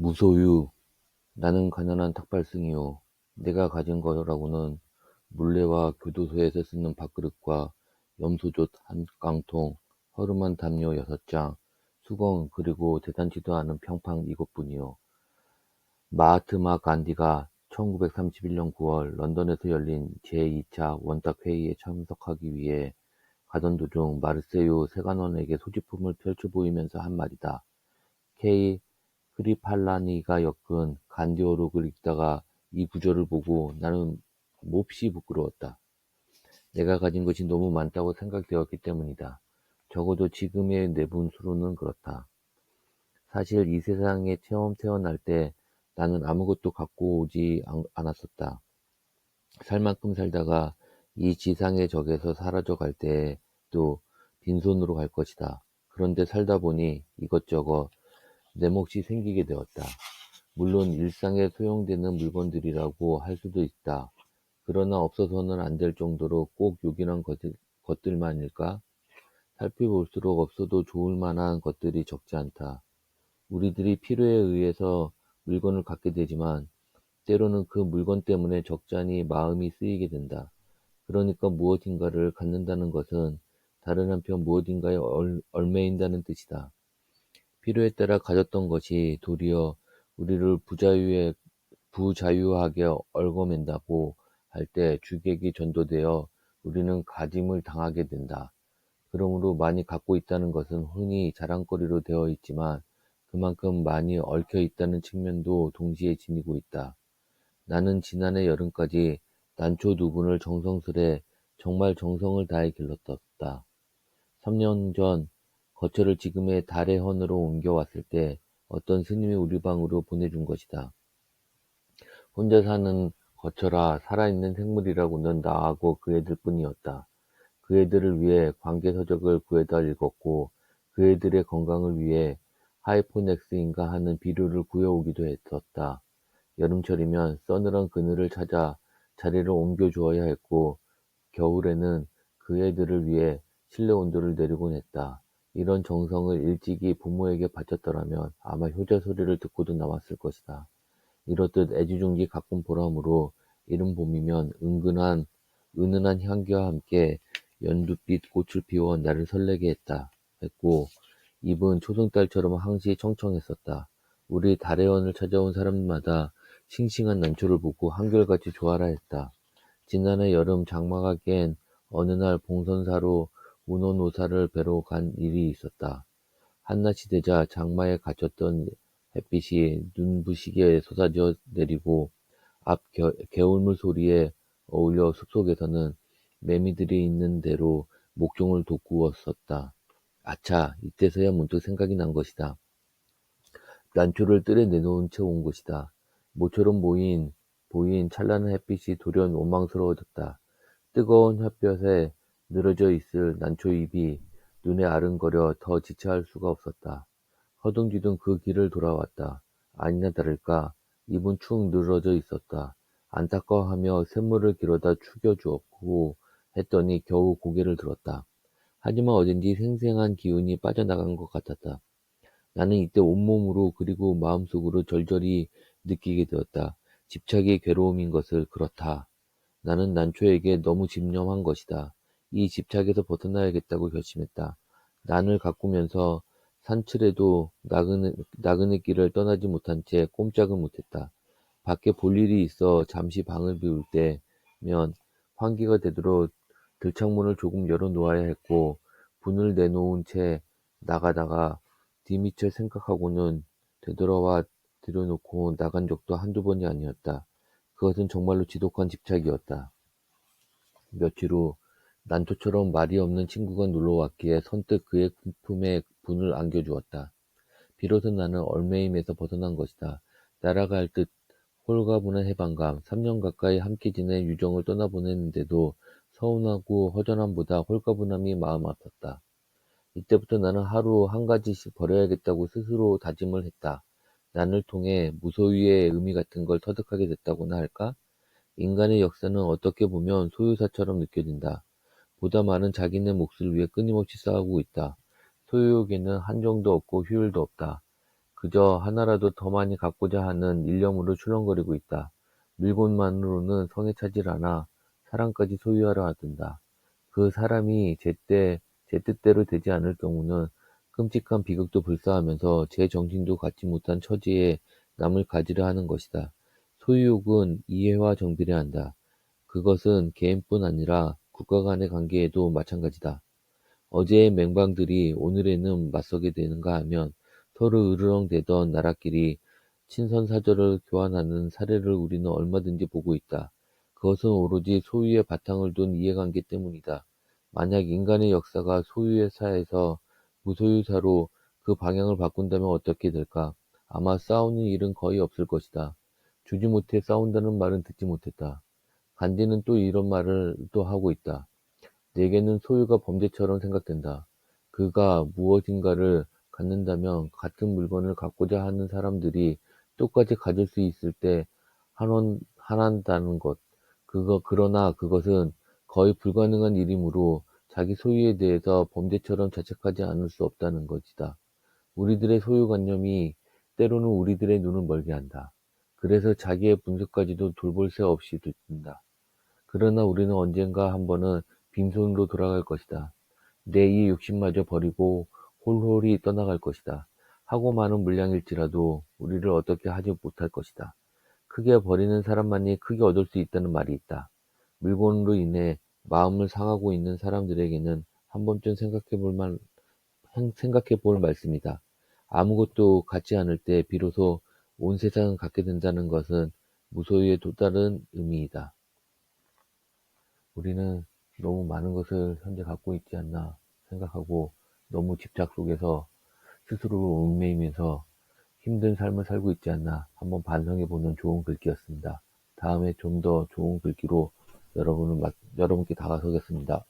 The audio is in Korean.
무소유. 나는 가난한 탁발승이요. 내가 가진 거라고는 물레와 교도소에서 쓰는 밥그릇과 염소젓 한 깡통, 허름한 담요 6장, 수건 그리고 대단치도 않은 평판 이것뿐이요. 마하트마 간디가 1931년 9월 런던에서 열린 제2차 원탁회의에 참석하기 위해 가던 도중 마르세유 세관원에게 소지품을 펼쳐 보이면서 한 말이다. K. 크리팔라니가 엮은 간디어록을 읽다가 이 구절을 보고 나는 몹시 부끄러웠다. 내가 가진 것이 너무 많다고 생각되었기 때문이다. 적어도 지금의 내분수로는 그렇다. 사실 이 세상에 처음 태어날 때 나는 아무것도 갖고 오지 않았었다. 살 만큼 살다가 이 지상의 적에서 사라져 갈 때에도 빈손으로 갈 것이다. 그런데 살다 보니 이것저것 내 몫이 생기게 되었다. 물론 일상에 소용되는 물건들이라고 할 수도 있다. 그러나 없어서는 안 될 정도로 꼭 요긴한 것들만일까? 살펴볼수록 없어도 좋을 만한 것들이 적지 않다. 우리들이 필요에 의해서 물건을 갖게 되지만 때로는 그 물건 때문에 적잖이 마음이 쓰이게 된다. 그러니까 무엇인가를 갖는다는 것은 다른 한편 무엇인가에 얽매인다는 뜻이다. 필요에 따라 가졌던 것이 도리어 우리를 부자유하게 얽어맨다고 할 때 주객이 전도되어 우리는 가짐을 당하게 된다. 그러므로 많이 갖고 있다는 것은 흔히 자랑거리로 되어 있지만 그만큼 많이 얽혀 있다는 측면도 동시에 지니고 있다. 나는 지난해 여름까지 난초 2분을 정성스레 정말 정성을 다해 길렀었다. 3년 전 거처를 지금의 달의 헌으로 옮겨왔을 때 어떤 스님이 우리 방으로 보내준 것이다. 혼자 사는 거처라 살아있는 생물이라고는 나하고 그 애들뿐이었다. 그 애들을 위해 관계서적을 구해다 읽었고 그 애들의 건강을 위해 하이포넥스인가 하는 비료를 구해오기도 했었다. 여름철이면 서늘한 그늘을 찾아 자리를 옮겨 주어야 했고 겨울에는 그 애들을 위해 실내 온도를 내리곤 했다. 이런 정성을 일찍이 부모에게 바쳤더라면 아마 효자 소리를 듣고도 남았을 것이다. 이렇듯 애지중지 가꾼 보람으로 이른 봄이면 은은한 향기와 함께 연두빛 꽃을 피워 나를 설레게 했고 입은 초승달처럼 항시 청청했었다. 우리 달의원을 찾아온 사람마다 싱싱한 난초를 보고 한결같이 좋아라 했다. 지난해 여름 장마가 깬 어느 날 봉선사로 운원오사를 뵈러 간 일이 있었다. 한낮이 되자 장마에 갇혔던 햇빛이 눈부시게 솟아져 내리고 앞 개울물 소리에 어울려 숲속에서는 매미들이 있는 대로 목종을 돋구었었다. 아차, 이때서야 문득 생각이 난 것이다. 난초를 뜰에 내놓은 채 온 것이다. 모처럼 보인 찬란한 햇빛이 돌연 원망스러워졌다. 뜨거운 햇볕에 늘어져 있을 난초잎이 눈에 아른거려 더 지체할 수가 없었다. 허둥지둥 그 길을 돌아왔다. 아니나 다를까 입은 축 늘어져 있었다. 안타까워하며 샘물을 길어다 죽여주었고 했더니 겨우 고개를 들었다. 하지만 어딘지 생생한 기운이 빠져나간 것 같았다. 나는 이때 온몸으로 그리고 마음속으로 절절히 느끼게 되었다. 집착의 괴로움인 것을. 그렇다. 나는 난초에게 너무 집념한 것이다. 이 집착에서 벗어나야겠다고 결심했다. 난을 가꾸면서 산칠에도 나그네 길을 떠나지 못한 채 꼼짝을 못했다. 밖에 볼 일이 있어 잠시 방을 비울 때면 환기가 되도록 들창문을 조금 열어 놓아야 했고 분을 내놓은 채 나가다가 뒤미처 생각하고는 되돌아와 들여놓고 나간 적도 한두 번이 아니었다. 그것은 정말로 지독한 집착이었다. 며칠 후 난초처럼 말이 없는 친구가 놀러왔기에 선뜻 그의 품에 분을 안겨주었다. 비로소 나는 얼매임에서 벗어난 것이다. 날아갈 듯 홀가분한 해방감, 3년 가까이 함께 지낸 유정을 떠나보냈는데도 서운하고 허전함보다 홀가분함이 마음 아팠다. 이때부터 나는 하루 한 가지씩 버려야겠다고 스스로 다짐을 했다. 난을 통해 무소유의 의미 같은 걸 터득하게 됐다고나 할까? 인간의 역사는 어떻게 보면 소유사처럼 느껴진다. 보다 많은 자기네 몫을 위해 끊임없이 싸우고 있다. 소유욕에는 한정도 없고 효율도 없다. 그저 하나라도 더 많이 갖고자 하는 일념으로 출렁거리고 있다. 물건만으로는 성에 차질 않아 사람까지 소유하려 하던다. 그 사람이 제 뜻대로 되지 않을 경우는 끔찍한 비극도 불사하면서 제 정신도 갖지 못한 처지에 남을 가지려 하는 것이다. 소유욕은 이해와 정비례 한다. 그것은 개인뿐 아니라 국가 간의 관계에도 마찬가지다. 어제의 맹방들이 오늘에는 맞서게 되는가 하면 서로 으르렁대던 나라끼리 친선사절을 교환하는 사례를 우리는 얼마든지 보고 있다. 그것은 오로지 소유의 바탕을 둔 이해관계 때문이다. 만약 인간의 역사가 소유의 사에서 무소유사로 그 방향을 바꾼다면 어떻게 될까? 아마 싸우는 일은 거의 없을 것이다. 주지 못해 싸운다는 말은 듣지 못했다. 간디는 또 이런 말을 또 하고 있다. 내게는 소유가 범죄처럼 생각된다. 그가 무엇인가를 갖는다면 같은 물건을 갖고자 하는 사람들이 똑같이 가질 수 있을 때 한한다는 것. 그러나 그것은 거의 불가능한 일이므로 자기 소유에 대해서 범죄처럼 자책하지 않을 수 없다는 것이다. 우리들의 소유관념이 때로는 우리들의 눈을 멀게 한다. 그래서 자기의 분석까지도 돌볼 새 없이 듣는다. 그러나 우리는 언젠가 한 번은 빈손으로 돌아갈 것이다. 내 이 욕심마저 버리고 홀홀히 떠나갈 것이다. 하고 많은 물량일지라도 우리를 어떻게 하지 못할 것이다. 크게 버리는 사람만이 크게 얻을 수 있다는 말이 있다. 물건으로 인해 마음을 상하고 있는 사람들에게는 한 번쯤 생각해 볼 말씀이다. 아무것도 갖지 않을 때 비로소 온 세상을 갖게 된다는 것은 무소유의 또 다른 의미이다. 우리는 너무 많은 것을 현재 갖고 있지 않나 생각하고 너무 집착 속에서 스스로를 얽매이면서 힘든 삶을 살고 있지 않나 한번 반성해보는 좋은 글귀였습니다. 다음에 좀 더 좋은 글귀로 여러분께 다가서겠습니다.